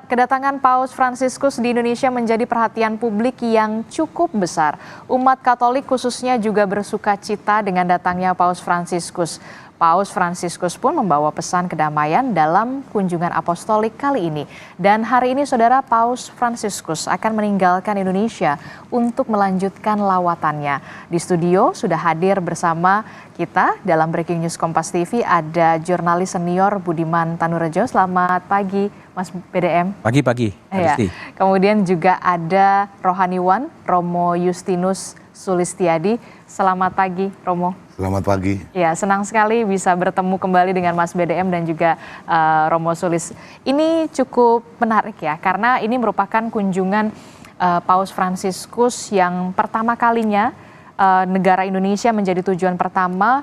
Kedatangan Paus Fransiskus di Indonesia menjadi perhatian publik yang cukup besar. Umat Katolik khususnya juga bersuka cita dengan datangnya Paus Fransiskus. Paus Fransiskus pun membawa pesan kedamaian dalam kunjungan apostolik kali ini. Dan hari ini saudara, Paus Fransiskus akan meninggalkan Indonesia untuk melanjutkan lawatannya. Di studio sudah hadir bersama kita dalam Breaking News Kompas TV ada jurnalis senior Budiman Tanurejo. Selamat pagi Mas BDM. Pagi. Ya. Kemudian juga ada rohaniwan Romo Justinus Sulistiadi. Selamat pagi Romo. Selamat pagi. Ya, senang sekali bisa bertemu kembali dengan Mas BDM dan juga Romo Sulis. Ini cukup menarik ya, karena ini merupakan kunjungan Paus Fransiskus yang pertama kalinya negara Indonesia menjadi tujuan pertama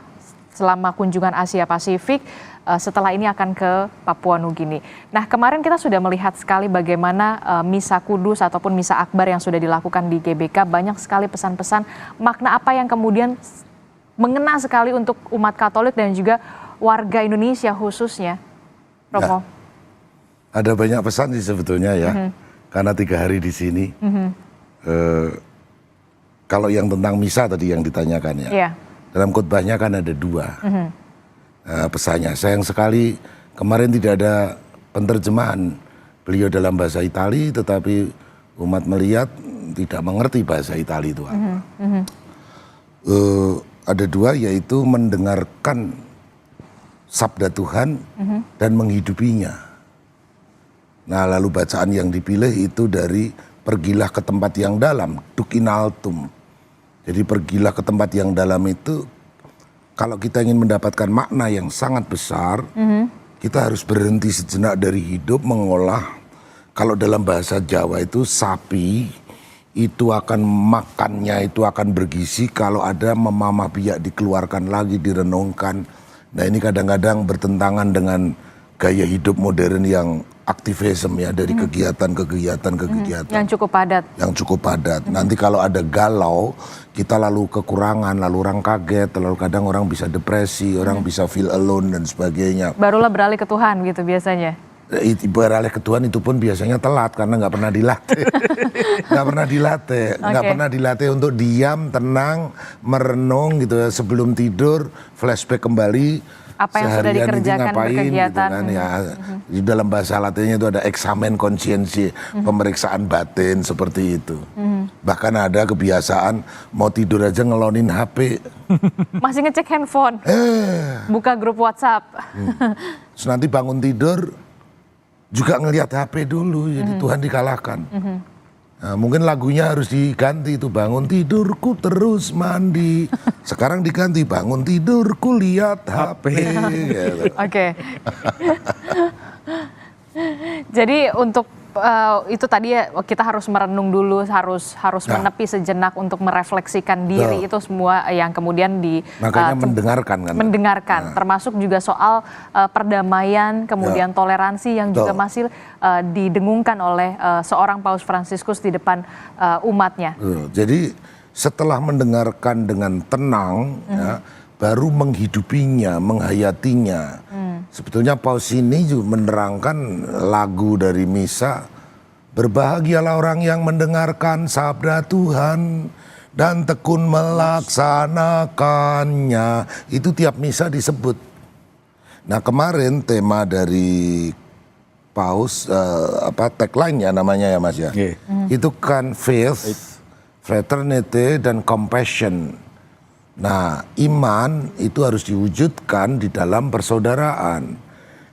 selama kunjungan Asia Pasifik. Setelah ini akan ke Papua Nugini. Nah, kemarin kita sudah melihat sekali bagaimana Misa Kudus ataupun Misa Akbar yang sudah dilakukan di GBK. Banyak sekali pesan-pesan makna apa yang kemudian mengena sekali untuk umat Katolik dan juga warga Indonesia khususnya. Romo. Ya, ada banyak pesan sih sebetulnya ya, karena 3 hari di sini. Kalau yang tentang misa tadi yang ditanyakan ya, dalam khotbahnya kan ada 2 pesannya. Sayang sekali kemarin tidak ada penerjemahan beliau dalam bahasa Itali, tetapi umat melihat tidak mengerti bahasa Itali itu apa. Ada 2, yaitu mendengarkan sabda Tuhan dan menghidupinya. Nah, lalu bacaan yang dipilih itu dari pergilah ke tempat yang dalam, duc in altum. Jadi pergilah ke tempat yang dalam itu, kalau kita ingin mendapatkan makna yang sangat besar, kita harus berhenti sejenak dari hidup mengolah. Kalau dalam bahasa Jawa itu sapi, itu akan makannya itu akan bergizi kalau ada memamah biak dikeluarkan lagi, direnungkan. Nah, ini kadang-kadang bertentangan dengan gaya hidup modern yang aktivisme ya, dari kegiatan ke kegiatan. Yang cukup padat. Nanti kalau ada galau, kita lalu kekurangan, lalu orang kaget, lalu kadang orang bisa depresi, orang bisa feel alone dan sebagainya. Barulah beralih ke Tuhan gitu biasanya. Beralih ke Tuhan itu pun biasanya telat karena nggak pernah dilatih. Nggak pernah dilatih untuk diam, tenang, merenung gitu ya, sebelum tidur, flashback kembali apa yang sudah dikerjakan berkegiatan gitu kan, ya. Di dalam bahasa Latinnya itu ada eksamen konsiensi, pemeriksaan batin seperti itu. Bahkan ada kebiasaan mau tidur aja ngelonin HP, masih ngecek handphone, buka grup WhatsApp. Terus nanti bangun tidur juga ngelihat HP dulu, jadi Tuhan dikalahkan. Nah, mungkin lagunya harus diganti itu, bangun tidurku terus mandi. Sekarang diganti bangun tidurku lihat HP. Gitu. Oke. Jadi untuk itu tadi ya, kita harus merenung dulu, harus menepi sejenak untuk merefleksikan diri. Itu semua yang kemudian makanya mendengarkan, termasuk juga soal perdamaian, kemudian toleransi yang juga masih didengungkan oleh seorang Paus Fransiskus di depan umatnya. Jadi setelah mendengarkan dengan tenang, ya, baru menghidupinya, menghayatinya. Sebetulnya Paus ini juga menerangkan lagu dari misa, berbahagialah orang yang mendengarkan sabda Tuhan dan tekun melaksanakannya. Itu tiap misa disebut. Nah, kemarin tema dari Paus, tagline-nya namanya ya Mas ya, itu kan faith, fraternity, dan compassion. Nah, iman itu harus diwujudkan di dalam persaudaraan.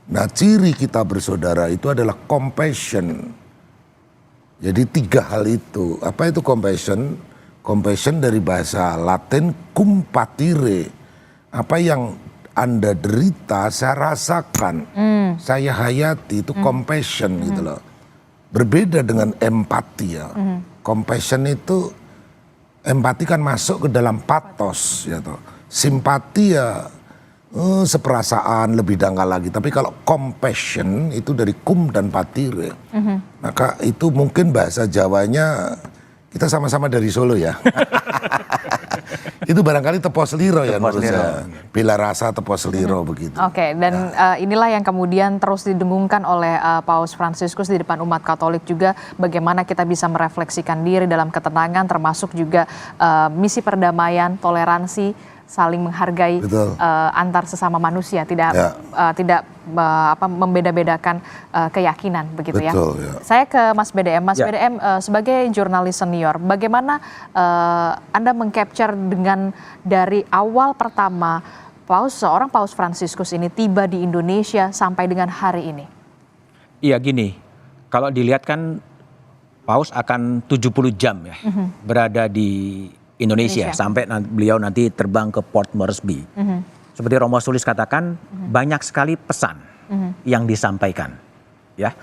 Nah, ciri kita bersaudara itu adalah compassion. Jadi 3 hal itu. Apa itu compassion? Compassion dari bahasa Latin cum patire. Apa yang Anda derita, saya rasakan, saya hayati, itu compassion gitu loh. Berbeda dengan empati ya. Compassion itu, empati kan masuk ke dalam patos ya toh. Simpati ya seperasaan, lebih dangkal lagi. Tapi kalau compassion itu dari cum dan patire. Maka itu mungkin bahasa Jawanya, kita sama-sama dari Solo ya. Itu barangkali tepos seliro ya Tepos menurut seliro. saya. Bila rasa tepos seliro begitu. Oke, dan inilah yang kemudian terus didengungkan oleh Paus Fransiskus di depan umat Katolik juga, bagaimana kita bisa merefleksikan diri dalam ketenangan, termasuk juga misi perdamaian, toleransi, saling menghargai antar sesama manusia, tidak membeda-bedakan keyakinan begitu. Betul, ya. Saya ke Mas BDM. Mas BDM sebagai jurnalis senior, bagaimana Anda mengcapture dengan dari awal pertama seorang Paus Fransiskus ini tiba di Indonesia sampai dengan hari ini? Iya gini, kalau dilihat kan Paus akan 70 jam ya berada di Indonesia sampai beliau nanti terbang ke Port Moresby. Seperti Romo Sulis katakan, banyak sekali pesan yang disampaikan, ya,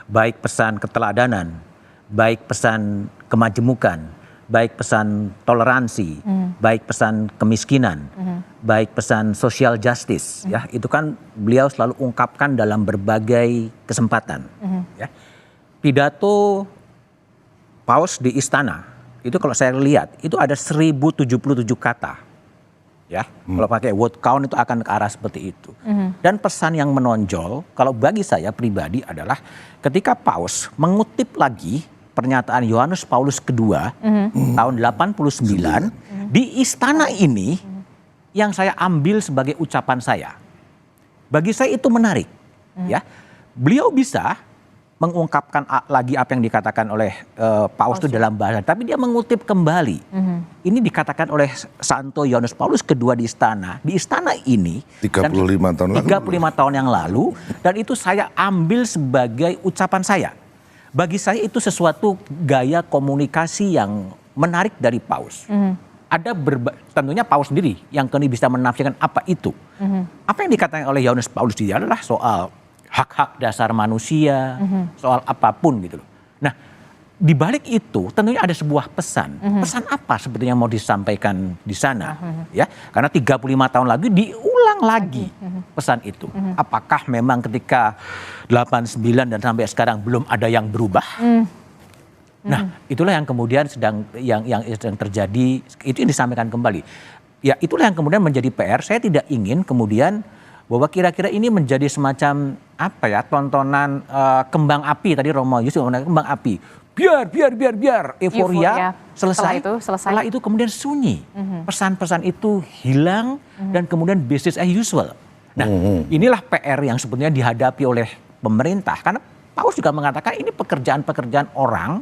baik pesan keteladanan, baik pesan kemajemukan, baik pesan toleransi, baik pesan kemiskinan, baik pesan social justice, ya, itu kan beliau selalu ungkapkan dalam berbagai kesempatan. Ya. Pidato Paus di istana itu kalau saya lihat itu ada 1077 kata, ya. Kalau pakai word count itu akan ke arah seperti itu. Dan pesan yang menonjol kalau bagi saya pribadi adalah ketika Paus mengutip lagi pernyataan Yohanes Paulus kedua tahun 89 di istana ini, yang saya ambil sebagai ucapan saya. Bagi saya itu menarik, ya. Beliau bisa mengungkapkan lagi apa yang dikatakan oleh Paus itu dalam bahasa, tapi dia mengutip kembali. Ini dikatakan oleh Santo Yohanes Paulus kedua di istana ini 35 tahun lalu. 35 tahun yang lalu, dan itu saya ambil sebagai ucapan saya. Bagi saya itu sesuatu gaya komunikasi yang menarik dari Paus. Ada tentunya Paus sendiri yang kini bisa menafsirkan apa itu. Apa yang dikatakan oleh Yohanes Paulus dia adalah soal hak-hak dasar manusia, soal apapun gitu loh. Nah, di balik itu tentunya ada sebuah pesan. Pesan apa sebetulnya mau disampaikan di sana? Ya, karena 35 tahun lagi diulang lagi pesan itu. Apakah memang ketika 89 dan sampai sekarang belum ada yang berubah? Nah, itulah yang kemudian sedang terjadi, itu yang disampaikan kembali. Ya, itulah yang kemudian menjadi PR. Saya tidak ingin kemudian bahwa kira-kira ini menjadi semacam apa ya, tontonan kembang api. Tadi Romo Yusuf mengatakan kembang api. Biar euforia selesai. Setelah itu kemudian sunyi. Pesan-pesan itu hilang dan kemudian business as usual. Nah, inilah PR yang sebetulnya dihadapi oleh pemerintah. Karena Paus juga mengatakan ini pekerjaan-pekerjaan orang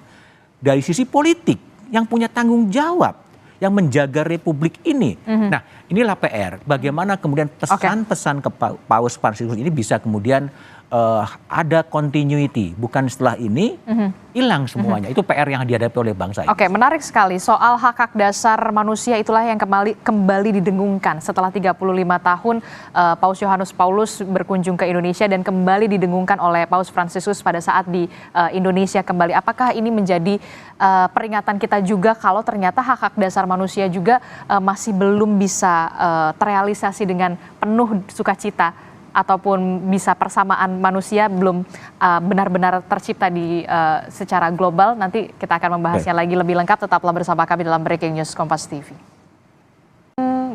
dari sisi politik yang punya tanggung jawab, yang menjaga republik ini. Nah, inilah PR. Bagaimana kemudian pesan-pesan ke Paus Fransiskus ini bisa kemudian ada continuity. Bukan setelah ini hilang semuanya. Itu PR yang dihadapi oleh bangsa ini. Oke, menarik sekali. Soal hak-hak dasar manusia itulah yang kembali didengungkan. Setelah 35 tahun Paus Yohanes Paulus berkunjung ke Indonesia dan kembali didengungkan oleh Paus Fransiskus pada saat di Indonesia kembali. Apakah ini menjadi peringatan kita juga kalau ternyata hak-hak dasar manusia juga masih belum bisa terrealisasi dengan penuh sukacita, ataupun bisa persamaan manusia belum benar-benar tercipta secara global? Nanti kita akan membahasnya lagi lebih lengkap. Tetaplah bersama kami dalam Breaking News Kompas TV.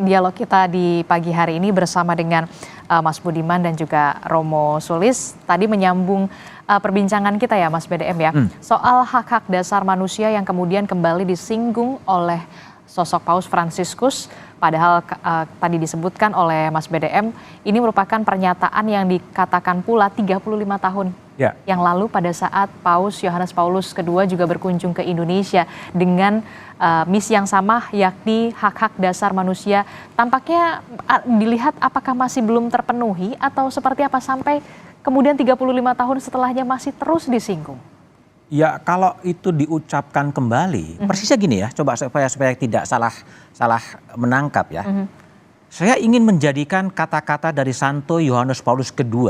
Dialog kita di pagi hari ini bersama dengan Mas Budiman dan juga Romo Sulis. Tadi menyambung perbincangan kita ya Mas BDM ya. Soal hak-hak dasar manusia yang kemudian kembali disinggung oleh sosok Paus Fransiskus. Padahal tadi disebutkan oleh Mas BDM, ini merupakan pernyataan yang dikatakan pula 35 tahun yang lalu pada saat Paus Yohanes Paulus II juga berkunjung ke Indonesia dengan misi yang sama, yakni hak-hak dasar manusia. Tampaknya dilihat apakah masih belum terpenuhi atau seperti apa sampai kemudian 35 tahun setelahnya masih terus disinggung. Ya, kalau itu diucapkan kembali, persisnya gini ya, coba supaya tidak salah menangkap ya. Saya ingin menjadikan kata-kata dari Santo Yohanes Paulus II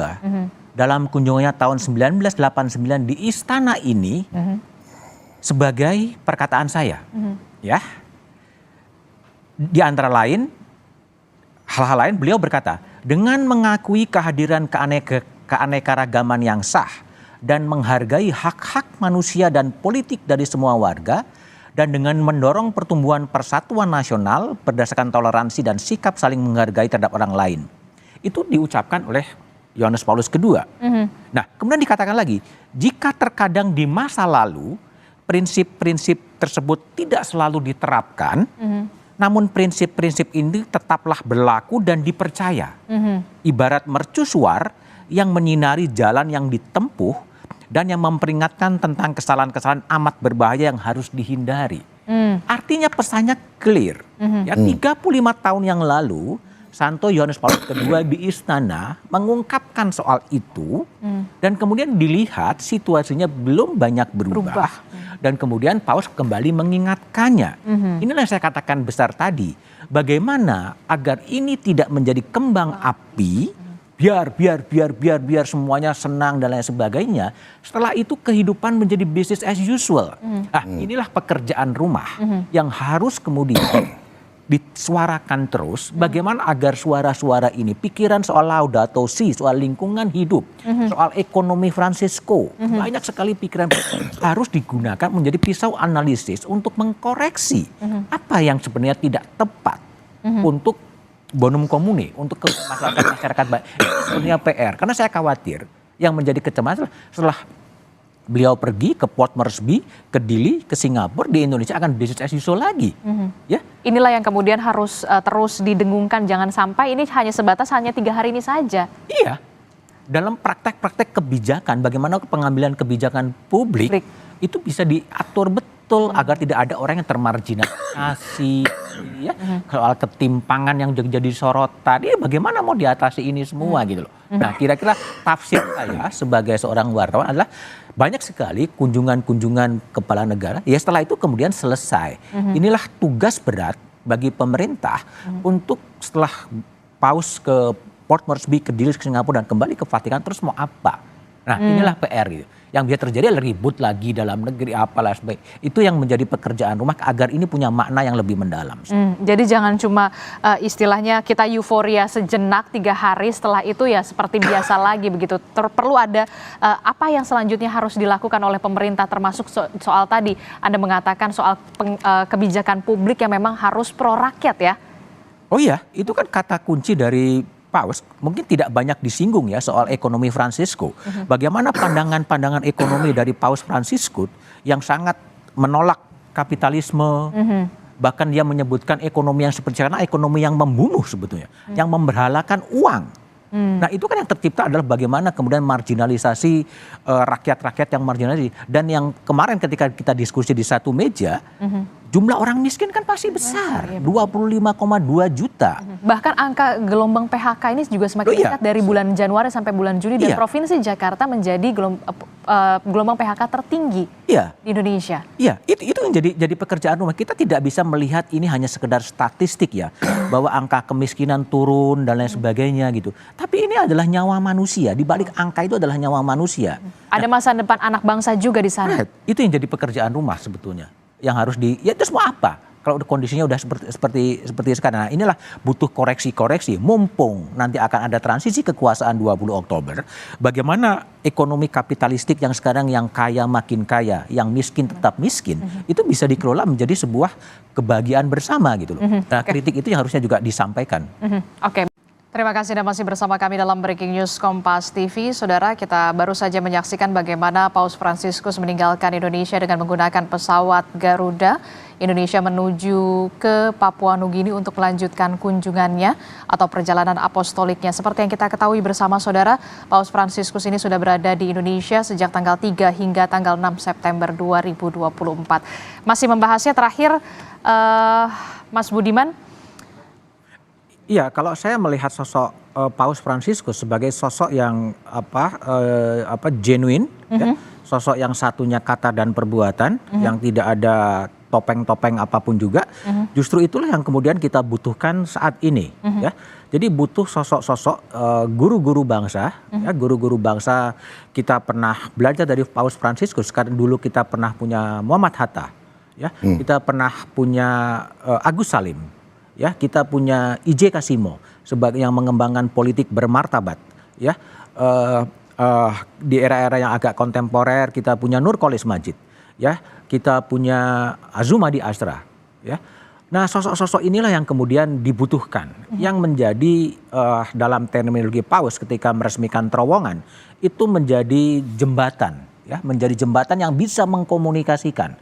dalam kunjungannya tahun 1989 di istana ini sebagai perkataan saya. Ya. Di antara lain, hal-hal lain beliau berkata, dengan mengakui kehadiran keanekaragaman yang sah dan menghargai hak-hak manusia dan politik dari semua warga, dan dengan mendorong pertumbuhan persatuan nasional berdasarkan toleransi dan sikap saling menghargai terhadap orang lain. Itu diucapkan oleh Yohanes Paulus II. Nah, kemudian dikatakan lagi, jika terkadang di masa lalu prinsip-prinsip tersebut tidak selalu diterapkan, namun prinsip-prinsip ini tetaplah berlaku dan dipercaya. Ibarat mercusuar yang menyinari jalan yang ditempuh dan yang memperingatkan tentang kesalahan-kesalahan amat berbahaya yang harus dihindari. Artinya pesannya clear. Ya, 35 tahun yang lalu, Santo Yohanes Paulus II di istana mengungkapkan soal itu, dan kemudian dilihat situasinya belum banyak berubah. Dan kemudian Paus kembali mengingatkannya. Inilah yang saya katakan besar tadi. Bagaimana agar ini tidak menjadi kembang api, biar semuanya senang dan lain sebagainya. Setelah itu kehidupan menjadi business as usual. Nah, inilah pekerjaan rumah yang harus kemudian disuarakan terus. Bagaimana agar suara-suara ini, pikiran soal Laudato Si, soal lingkungan hidup, soal ekonomi Fransisco, banyak sekali pikiran harus digunakan menjadi pisau analisis untuk mengkoreksi apa yang sebenarnya tidak tepat untuk bonum comune, untuk masyarakat baik. Itu sebenarnya PR. Karena saya khawatir yang menjadi kecemasan setelah beliau pergi ke Port Moresby, ke Dili, ke Singapura, di Indonesia akan business as usual lagi. Ya. Inilah yang kemudian harus terus didengungkan, jangan sampai ini hanya sebatas 3 hari ini saja. Iya. Dalam praktek-praktek kebijakan, bagaimana pengambilan kebijakan publik itu bisa diatur betul agar tidak ada orang yang termarginalisasi, ya. Soal ketimpangan yang jadi sorotan, ya bagaimana mau diatasi ini semua gitu loh. Nah, kira-kira tafsir saya sebagai seorang wartawan adalah banyak sekali kunjungan-kunjungan kepala negara, ya setelah itu kemudian selesai. Inilah tugas berat bagi pemerintah untuk setelah Paus ke Port Moresby, ke Dili, ke Singapura, dan kembali ke Vatikan, terus mau apa? Nah, inilah PR gitu. Yang bisa terjadi adalah ribut lagi dalam negeri, apalah sebaik. Itu yang menjadi pekerjaan rumah agar ini punya makna yang lebih mendalam. Jadi jangan cuma istilahnya kita euforia sejenak 3 hari, setelah itu ya seperti biasa lagi begitu. Perlu ada apa yang selanjutnya harus dilakukan oleh pemerintah, termasuk soal tadi Anda mengatakan soal kebijakan publik yang memang harus pro rakyat ya. Oh iya, itu kan kata kunci dari Paus, mungkin tidak banyak disinggung ya soal ekonomi Fransisco. Bagaimana pandangan-pandangan ekonomi dari Paus Fransisco yang sangat menolak kapitalisme, bahkan dia menyebutkan ekonomi yang seperti karena ekonomi yang membunuh sebetulnya, yang memberhalakan uang. Nah, itu kan yang tercipta adalah bagaimana kemudian marginalisasi rakyat-rakyat yang marginalisasi. Dan yang kemarin ketika kita diskusi di satu meja, jumlah orang miskin kan pasti besar, 25,2 juta. Bahkan angka gelombang PHK ini juga semakin meningkat dari bulan Januari sampai bulan Juni, dan Provinsi Jakarta menjadi gelombang PHK tertinggi di Indonesia. Iya, itu yang jadi pekerjaan rumah. Kita tidak bisa melihat ini hanya sekedar statistik ya, bahwa angka kemiskinan turun dan lain sebagainya gitu. Tapi ini adalah nyawa manusia, di balik angka itu adalah nyawa manusia. Ada masa depan anak bangsa juga di sana. Itu yang jadi pekerjaan rumah sebetulnya. Yang harus ya terus mau apa? Kalau kondisinya udah seperti sekarang. Nah, inilah butuh koreksi-koreksi. Mumpung nanti akan ada transisi kekuasaan 20 Oktober. Bagaimana ekonomi kapitalistik yang sekarang yang kaya makin kaya, yang miskin tetap miskin, itu bisa dikelola menjadi sebuah kebahagiaan bersama gitu loh. Nah, kritik itu yang harusnya juga disampaikan. Oke. Terima kasih Anda masih bersama kami dalam Breaking News Kompas TV. Saudara, kita baru saja menyaksikan bagaimana Paus Fransiskus meninggalkan Indonesia dengan menggunakan pesawat Garuda. Indonesia menuju ke Papua Nugini untuk melanjutkan kunjungannya atau perjalanan apostoliknya. Seperti yang kita ketahui bersama saudara, Paus Fransiskus ini sudah berada di Indonesia sejak tanggal 3 hingga tanggal 6 September 2024. Masih membahasnya terakhir, Mas Budiman. Iya, kalau saya melihat sosok Paus Fransiskus sebagai sosok yang genuine, ya, sosok yang satunya kata dan perbuatan, yang tidak ada topeng-topeng apapun juga, justru itulah yang kemudian kita butuhkan saat ini, ya. Jadi butuh sosok-sosok guru-guru bangsa, ya, guru-guru bangsa. Kita pernah belajar dari Paus Fransiskus, karena dulu kita pernah punya Muhammad Hatta, ya, kita pernah punya Agus Salim. Ya, kita punya I.J. Kasimo sebagai yang mengembangkan politik bermartabat. Ya, di era-era yang agak kontemporer kita punya Nurcholish Madjid ya, kita punya Azuma di Astra, ya. Nah, sosok-sosok inilah yang kemudian dibutuhkan, yang menjadi dalam terminologi Paus ketika meresmikan terowongan itu menjadi jembatan, ya, menjadi jembatan yang bisa mengkomunikasikan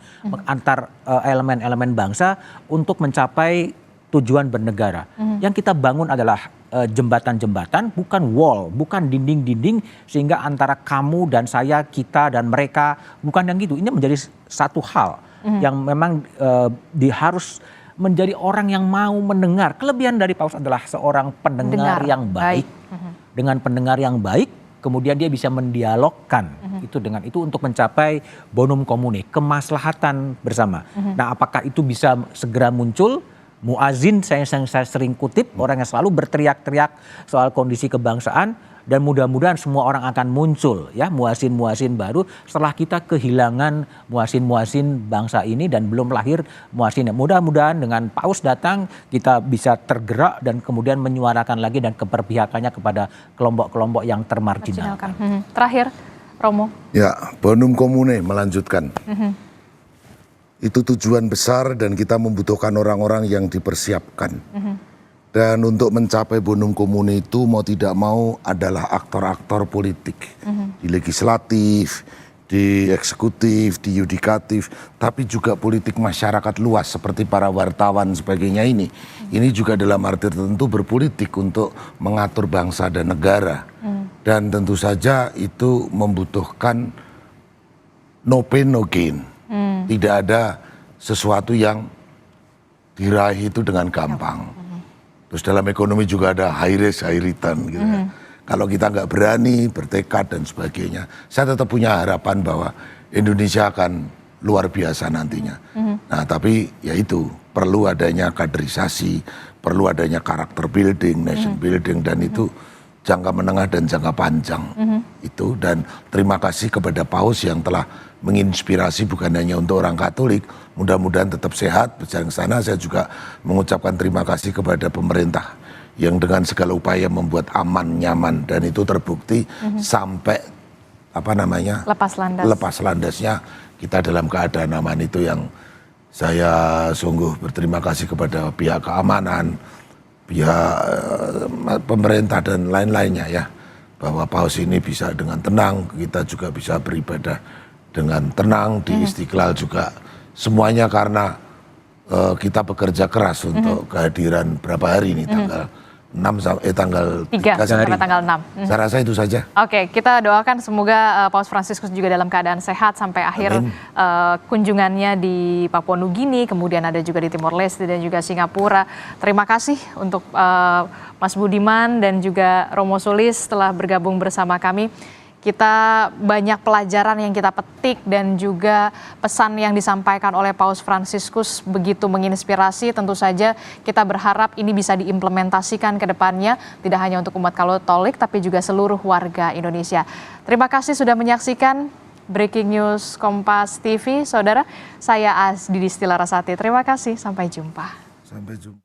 antar elemen-elemen bangsa untuk mencapai tujuan bernegara. Yang kita bangun adalah jembatan-jembatan, bukan wall, bukan dinding-dinding sehingga antara kamu dan saya, kita dan mereka, bukan yang gitu. Ini menjadi satu hal yang memang harus menjadi orang yang mau mendengar. Kelebihan dari Paus adalah seorang pendengar yang baik. Dengan pendengar yang baik, kemudian dia bisa mendialogkan itu dengan itu untuk mencapai bonum comune, kemaslahatan bersama. Nah, apakah itu bisa segera muncul? Muazin saya sering kutip, orang yang selalu berteriak-teriak soal kondisi kebangsaan, dan mudah-mudahan semua orang akan muncul, ya, muazin-muazin baru setelah kita kehilangan muazin-muazin bangsa ini dan belum lahir muazin. Mudah-mudahan dengan Paus datang kita bisa tergerak dan kemudian menyuarakan lagi dan keberpihakannya kepada kelompok-kelompok yang termarginalkan. Terakhir, Romo. Ya, bonum comune melanjutkan. Itu tujuan besar dan kita membutuhkan orang-orang yang dipersiapkan. Dan untuk mencapai bonum comune itu mau tidak mau adalah aktor-aktor politik. Di legislatif, di eksekutif, di yudikatif, tapi juga politik masyarakat luas seperti para wartawan sebagainya ini. Ini juga dalam arti tertentu berpolitik untuk mengatur bangsa dan negara. Dan tentu saja itu membutuhkan no pain no gain. Tidak ada sesuatu yang diraih itu dengan gampang. Terus dalam ekonomi juga ada high risk, high return gitu ya. Kalau kita nggak berani, bertekad dan sebagainya, saya tetap punya harapan bahwa Indonesia akan luar biasa nantinya. Nah, tapi ya itu perlu adanya kaderisasi, perlu adanya karakter building, nation building, dan itu jangka menengah dan jangka panjang. Itu, dan terima kasih kepada Paus yang telah menginspirasi bukan hanya untuk orang Katolik, mudah-mudahan tetap sehat berjalan ke sana. Saya juga mengucapkan terima kasih kepada pemerintah yang dengan segala upaya membuat aman, nyaman, dan itu terbukti sampai lepas landasnya kita dalam keadaan aman. Itu yang saya sungguh berterima kasih kepada pihak keamanan, pihak pemerintah dan lain-lainnya, ya, bahwa Paus ini bisa dengan tenang, kita juga bisa beribadah dengan tenang di Istiqlal juga. Semuanya karena kita bekerja keras untuk kehadiran berapa hari ini, tanggal 3 sampai tanggal 6. Saya rasa itu saja. Oke, kita doakan semoga Paus Fransiskus juga dalam keadaan sehat sampai akhir kunjungannya di Papua Nugini, kemudian ada juga di Timor Leste dan juga Singapura. Terima kasih untuk Mas Budiman dan juga Romo Sulis telah bergabung bersama kami. Kita banyak pelajaran yang kita petik dan juga pesan yang disampaikan oleh Paus Fransiskus begitu menginspirasi. Tentu saja kita berharap ini bisa diimplementasikan ke depannya, tidak hanya untuk umat Katolik tapi juga seluruh warga Indonesia. Terima kasih sudah menyaksikan Breaking News Kompas TV. Saudara, saya Asdidi Stilarasati. Terima kasih, sampai jumpa. Sampai jumpa.